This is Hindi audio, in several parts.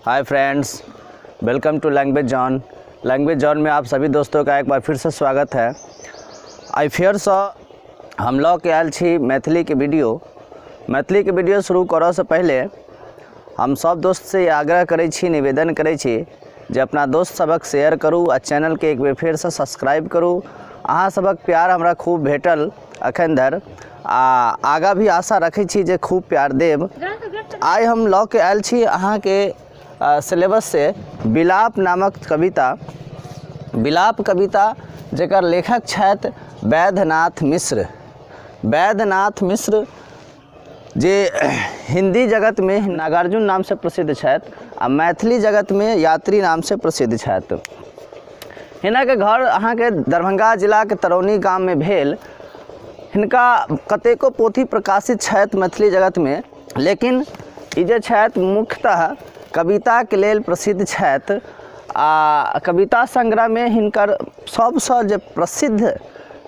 Hi friends, welcome to language zone. Language zone में आप सभी दोस्तों का एक बार फिर से स्वागत है। आई फियर सो हम लोग के आयल छी मैथिली के वीडियो शुरू करऽ से पहले हम सब दोस्त से आग्रह करै छी, निवेदन करै छी जे अपना दोस्त सबक शेयर करूँ आ चैनल के एक बेर फिर से सब्सक्राइब करूँ। अहाँ सबक प्यार हमरा खूब भेटल अखन धरि आगा भी आशा रखै छी जे खूब प्यार देब। आइ हम लऽ के आयल छी अहाँ के सिलेबस से विलाप नामक कविता जेकर लेखक छथि वैद्यनाथ मिश्र जे हिंदी जगत में नागार्जुन नाम से प्रसिद्ध छथि आ मैथिली जगत में यात्री नाम से प्रसिद्ध छथि। हिना के घर अहाँ के दरभंगा जिला के तरौनी गाम में भेल। हिनका कतेको पोथी प्रकाशित छथि मैथिली जगत में, लेकिन ई जे छथि मुख्यतः कविता के लेल प्रसिद्ध छथि आ कविता संग्रह में हिनकर सबसँ जे प्रसिद्ध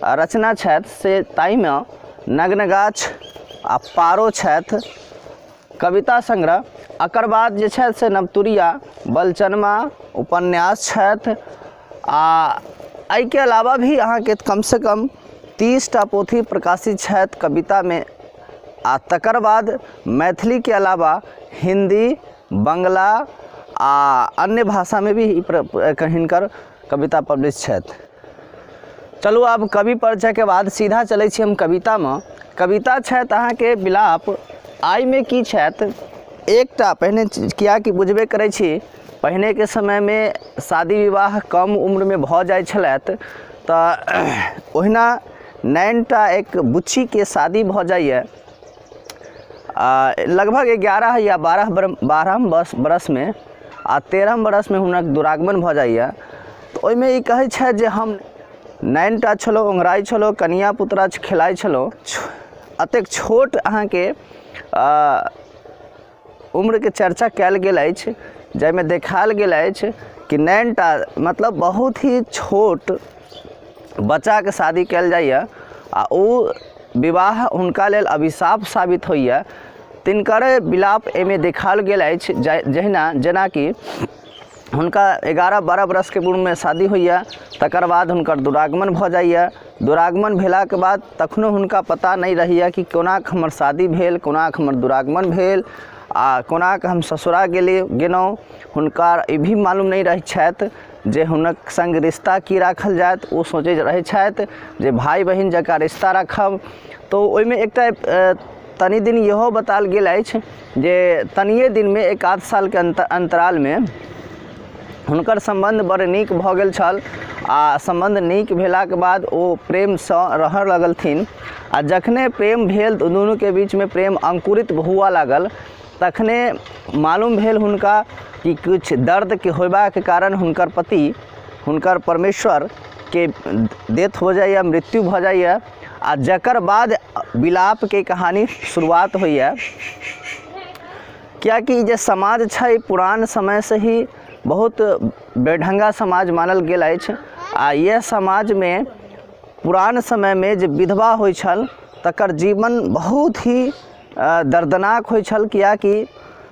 रचना छथि से ताहिमे नग्नगाछ आ पारो छथि कविता संग्रह। एकर बाद जे छथि से नवतुरिया, बलचनमा उपन्यास छथि आ एहि के अलावा भी अहाँ के कम से कम 30टा पोथी प्रकाशित छथि कविता में। आ तकर बाद मैथिली के अलावा हिंदी, बंगला आ अन्य भाषा में भी हिनकर कविता पब्लिश छथि। चलू आब कवि परिचय के बाद सीधा चलै छी हम कविता में। कविता छथि अहाँ के विलाप। आइ में की छथि, एकटा पहिने कियाकि बुझबे करै छी पहिने के समय में शादी विवाह कम उम्र में भऽ जाइ छलथि, तऽ ओहिना 9टा एक बुच्ची के शादी भऽ जाइए लगभग 11 या 12 बरस में आ 13 बरस में हुनक दुरागमन भऽ जाइए। तऽ ओहिमे ई कहै छै जे हम 9टा छलहुँ, ओंघराइ छलहुँ, कनिया पुतरा खेलाइ छलहुँ। अतेक छोट अहाँ के उम्र के चर्चा कयल गेल अछि, जाहिमे देखायल गेल अछि कि 9टा मतलब बहुत ही छोट बच्चा के शादी कयल जाइए आ ओ विवाह हुनका लेल अभिशाप साबित होइए। तिनकर विलाप एमे देखायल गेल अछि, जेना कि हुनका 11-12 बरस के उम्र में शादी होइए, तकर बाद हुनकर दुरागमन भऽ जाइए। दुरागमन भेला के बाद तखनो हुनका पता नहीं रहैए कि कोनाक हमर शादी भेल, कोनाक हमर दुरागमन भेल आ कोनाक हम ससुरा गेलहुँ। हुनका ई भी मालूम नहीं रहै छथि जे हुनक संग रिश्ता की राखल जायत। ओ सोचै रहै छथि जे भाई बहिन जकाँ रिश्ता राखब। तो ओहिमे एकटा तनि दिन इहो बताल गेल अछि जे तनिए दिन में 1-8 साल के अंतराल में हुनकर संबंध बड़ नीक भऽ गेल छल आ संबंध नीक भेला के बाद ओ प्रेम से रहऽ लगलथिन। आ जखने प्रेम भेल दुनू के बीच में प्रेम अंकुरित हुआ लागल, तखने मालूम भेल हुनका कि कुछ दर्द के होबा के कारण हुनकर पति, हुनकर परमेश्वर के डेथ हो जाइए, मृत्यु भऽ जाइए। आ जकर बाद विलाप के कहानी शुरुआत होइए। कियाकि जे समाज छै पुरान समय से ही बहुत बेढंगा समाज मानल गेल अछि आ यह समाज में पुरान समय में जे विधवा होइ छल तकर जीवन बहुत ही दर्दनाक होइ छल, कियाकि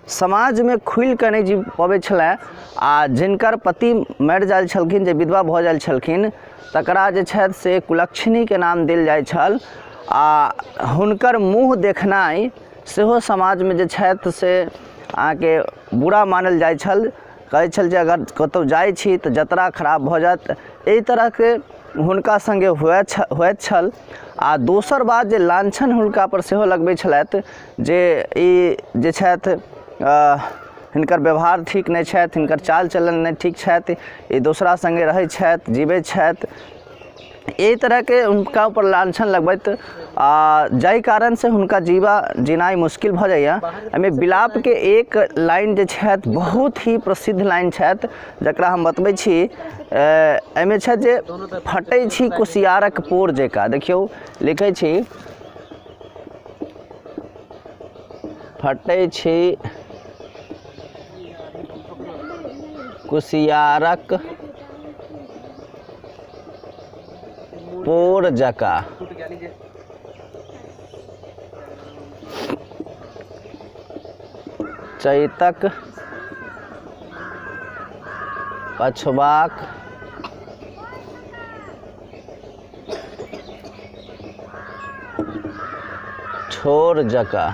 समाज में खुल के नहीं जी पबै छलै आ जिनकर पति मरि जाइ छलखिन, जे विधवा भऽ जाइ छलखिन, तकरा जे छथि से कुलक्षणी के नाम देल जाइ छल आ हुनकर मुँह देखनाइ सेहो समाज में जे छथि से अहाँके बुरा मानल जाइ छल। कहै छल जे अगर कतौ जाइ छी तऽ जतरा खराब भऽ जायत, एहि तरह के हुनका संगे होइत छल। आ दोसर बात जे लांछन हुनका पर सेहो लगबै छलथि जे ई जे छथि हिनकर व्यवहार ठीक नहीं छथि, हिनकर चाल चलन नहीं ठीक छथि, ई दोसरा संगे रहै छथि, जीवै छथि, एहि तरह के हुनका ऊपर लांछन लगबैत जाहि कारण से हुनका जीनाइ मुश्किल भऽ जाइए। एहिमे विलाप के एक लाइन जे छथि बहुत ही प्रसिद्ध लाइन छथि, जकरा हम बतबै छी। एहिमे छथि जे फटै छी कुसियारक पोर जकाँ। देखियौ लिखै छी, फटै छी कुसियारक पोर जकाँ। चैतक पछबाक ठोर जकाँ।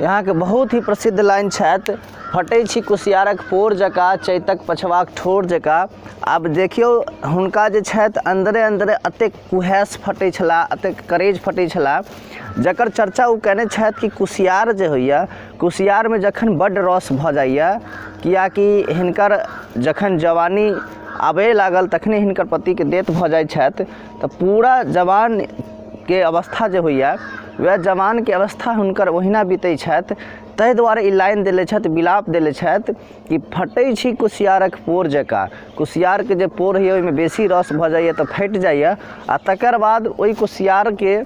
यहाँ के बहुत ही प्रसिद्ध लाइन छथि, फटै छी कुसियारक पोर जकाँ, चैतक पछबाक ठोर जकाँ। आब देखियौ हुनका जे छथि अन्दरे अन्दरे एतेक कुहैस फटै छला, एतेक करेज फटै छला, जकर चर्चा ओ कयने छथि कि कुसियार जे होइए, कुसियारमे जखन बड्ड रस भऽ जाइए, कियाकि हिनकर जखन जवानी आबे लागल तखने हिनकर पतिके डेथ भऽ जाइ छथि, तऽ पूरा जवानके अवस्था जे होइए वह जवानके अवस्था हुनकर ओहिना बीतै छथि। ताहि दुआरे ई लाइन देले छथि, विलाप देले छथि कि फटै छी कुसियारक पोर जकाँ। कुसियारके जे पोर होइए ओहिमे बेसी रस भऽ जाइए तऽ फाटि जाइए, आ तकर बाद ओहि कुसियारके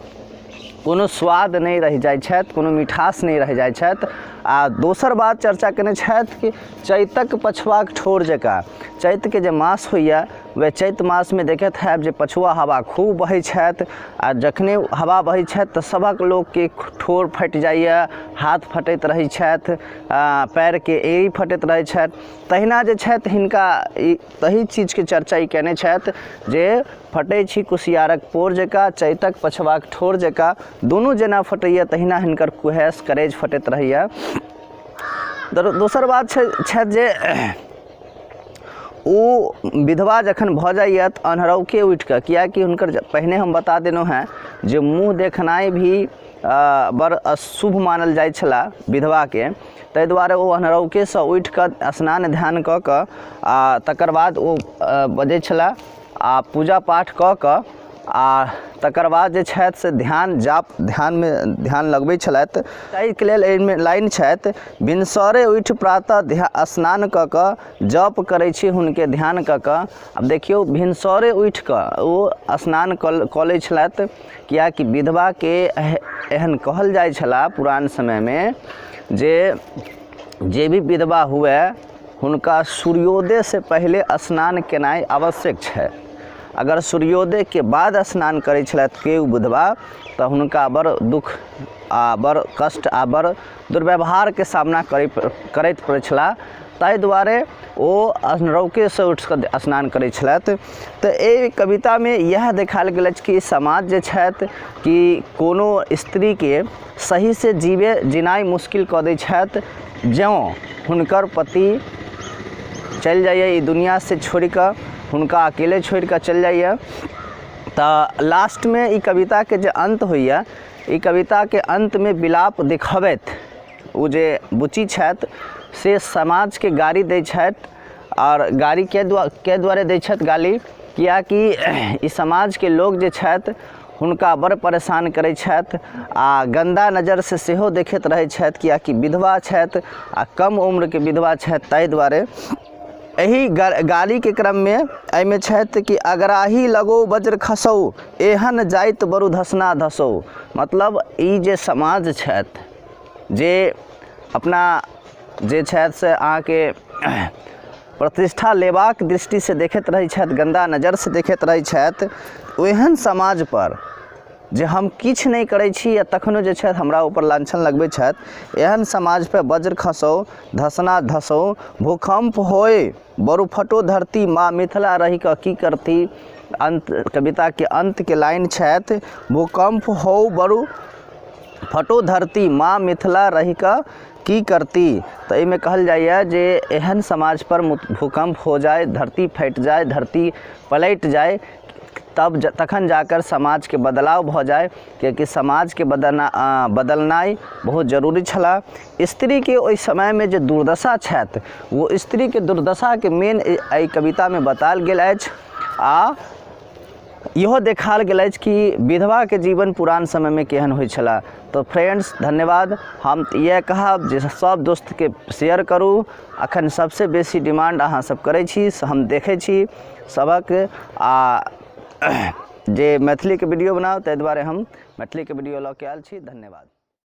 कोनो स्वाद नहीं रह जाइ छथि, कोनो मिठास नहीं रह जाइ छथि। आ दोसर बात चर्चा केने छथि कि चैतक पछुआक ठोर जकाँ। चैतके जे मास होइए वह चैत मासमे देखैत हैब जे पछुआ हवा खूब बहै छथि, आ जखने हवा बहै छथि तऽ सभक लोकके ठोर फटि जाइए, हाथ फटैत रहै छथि, पैरके एड़ी फटैत रहै छथि। तहिना जे छथि हिनका तही चीजके चर्चा ई केने छथि जे फटै छी कुसियारक पोर जकाँ, चैतक पछुआक ठोर जकाँ। दुनू जेना फटैए तहिना हिनकर कुहैस करेज फटैत रहैए। दोसर बात छथि जे ओ विधवा जखन भऽ जाइए तऽ अन्हरौके उठि कऽ, किएकि हुनकर पहिने हम बता देलहुँ हैं जे मुँह देखनाइ भी बड़ अशुभ मानल जाइ छला विधवाके। ताहि दुआरे ओ अन्हरौकेसँ उठि कऽ स्नान ध्यान कऽ कऽ आ तकर बाद ओ बजै छला आ पूजा पाठ कऽ कऽ आ तकर बाद जे छथि से ध्यानमे ध्यान लगबै छलथि। ताहिके लेल एहिमे लाइन छथि, भिनसरे उठि प्रातः स्नान कऽ कऽ जप करै छी हुनके ध्यान कऽ कऽ। आब देखियौ भिनसरे उठि कऽ ओ स्नान कऽ लै छलथि, किएकि विधवाके एहन कहल जाइ छला पुरान समयमे जे भी विधवा हुए हुनका सूर्योदय से पहले स्नान केनाइ आवश्यक छै। अगर सूर्योदय के बाद स्नान करै छलथि केओ विधवा तऽ हुनका बड़ दुख आ बड़ कष्ट आ बड़ दुर्व्यवहारके सामना करैत पड़ै छला। ताहि दुआरे ओ अन्हरौकेसँ उठि कऽ स्नान करै छलथि। तऽ एहि कवितामे इएह देखायल गेल अछि कि समाज जे छथि कि कोनो स्त्रीके सही से जीनाइ मुश्किल कऽ दै छथि जँ हुनकर पति चलि जाइए ई दुनिया से छोड़ि कऽ, हुनका अकेले छोड़ि कऽ चलि जाइए। तऽ लास्टमे ई कविताके जे अंत होइए, ई कविताके अंतमे विलाप देखबैत ओ जे बुची छथि से समाजके गाली दै छथि। और गाली के दुआरे दै छथि गाली, कियाकि ई समाजके लोग जे छथि हुनका बड़ परेशान करै छथि आ गंदा नज़र से सेहो देखैत रहै छथि, कियाकि विधवा छथि आ कम उम्रके विधवा छथि। ताहि दुआरे एही गाली के क्रम में एहिमे छथि कि अगराही लगो वज्र खसौ, एहन जाइत बरु धसना धसौ। मतलब ई जे समाज छथि जे अपना जे छथि से अहाँके प्रतिष्ठा लेबाक दृष्टि से देखैत रहै छथि, गंदा नज़र से देखैत रहै छथि, ओहन समाज पर जे हम किछु नहीं करै छी या तखनो जे छथि हमरा ऊपर लांछन लगबै छथि, एहन समाज पर वज्र खसौ धसना धसौ, भूकंप होय बरु फटो धरती, माँ मिथिला रही कऽ की करती। अंत कविता के अंत के लाइन छथि, भूकंप हो बरु फटो धरती, माँ मिथिला रही कऽ की करती। तो एहिमे कहल जाइए जे एहन समाज पर भूकंप हो जाए, धरती फट जाए, धरती पलट जाए, तब तखन जाकर समाज के बदलाव भ जाए, क्योंकि समाज के बदलनाइ बहुत जरूरी छला। स्त्री के ओहि समय में जे दुर्दशा छथि वो स्त्री के दुर्दशा के मेन एहि कविता में बतायल गेल अछि। आ इहो देखाल गेल अछि कि विधवा के जीवन पुरान समय में केहन होइ छला। तो फ्रेंड्स धन्यवाद। हम इएह कहब जे सब दोस्त के शेयर करू। अखन सबसे बेसी डिमांड अहाँ सब करै छी, हम देखै छी सबक आ जे मैथिली के वीडियो बनाओ, ताहि दुआरे हम मैथिली के वीडियो लऽ के आयल छी। धन्यवाद।